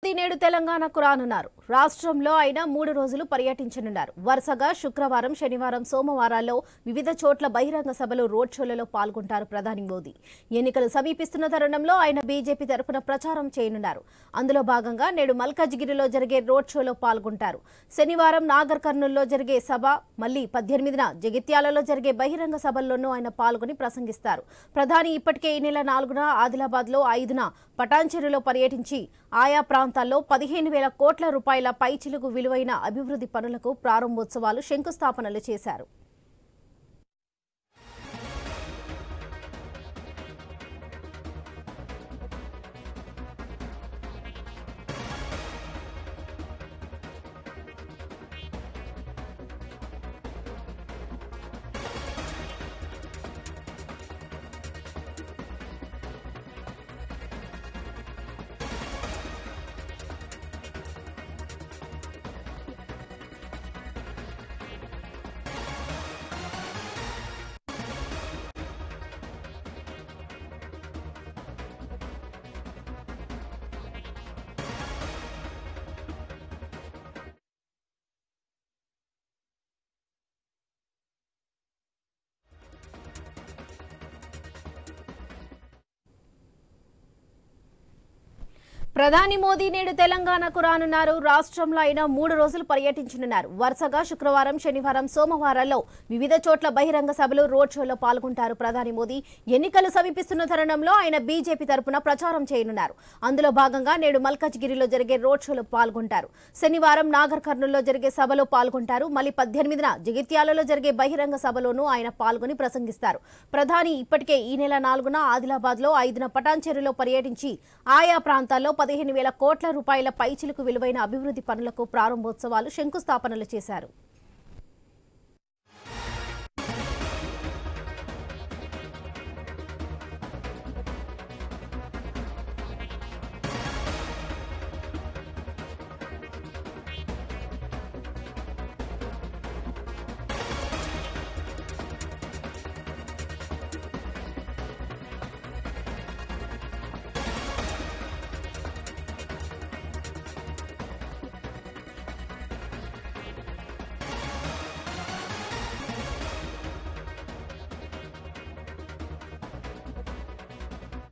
మోదీ నేడు తెలంగాణకు రానున్నారు. రాష్ట్రంలో ఆయన 3 రోజులు పర్యటించనున్నారు. వరుసగా శుక్రవారం, శనివారం, సోమవారాల్లో వివిధ చోట్ల బహిరంగ సభలు, రోడ్ షోలలో పాల్గొంటారు ప్రధాని మోదీ. ఎన్నికలు సమీపిస్తున్న తరుణంలో ఆయన బీజేపీ తరపున ప్రచారం చేయనున్నారు. అందులో భాగంగా నేడు మల్కాజ్గిరిలో జరిగే రోడ్ షోలో పాల్గొంటారు. శనివారం నాగర్ కర్నూల్లో జరిగే సభ, మళ్లీ 18న జగిత్యాలలో జరిగే బహిరంగ సభల్లోనూ ఆయన పాల్గొని ప్రసంగిస్తారు. ప్రధాని ఇప్పటికే ఈ నెల 4న ఆదిలాబాద్లో, 5న పటాన్చెరులో పర్యటించి ఆయా ప్రాంతాల్లో 15,000 కోట్ల రూపాయల పైచిలుకు విలువైన అభివృద్ధి పనులకు ప్రారంభోత్సవాలు, శంకుస్థాపనలు చేశారు. ప్రధాని మోదీ నేడు తెలంగాణకు రానున్నారు. రాష్ట్రంలో ఆయన 3 రోజులు పర్యటించనున్నారు. వరుసగా శుక్రవారం, శనివారం, సోమవారాల్లో వివిధ చోట్ల బహిరంగ సభలు, రోడ్ షోలో పాల్గొంటారు ప్రధాని మోదీ. ఎన్నికలు సమీపిస్తున్న తరుణంలో ఆయన బీజేపీ తరపున ప్రచారం చేయనున్నారు. అందులో భాగంగా నేడు మల్కాజ్గిరిలో జరిగే రోడ్ షోలో పాల్గొంటారు. శనివారం నాగర్ కర్నూల్లో జరిగే సభలో పాల్గొంటారు. మళ్లీ 18న జగిత్యాలలో జరిగే బహిరంగ సభలోనూ ఆయన పాల్గొని ప్రసంగిస్తారు. ప్రధాని ఇప్పటికే ఈ నెల 4న ఆదిలాబాద్లో, 5న పటాన్చెరులో పర్యటించి ఆయా ప్రాంతాల్లో 15,000 కోట్ల రూపాయల పైచిలుకు విలువైన అభివృద్ధి పనులకు ప్రారంభోత్సవాలు, శంకుస్థాపనలు చేశారు.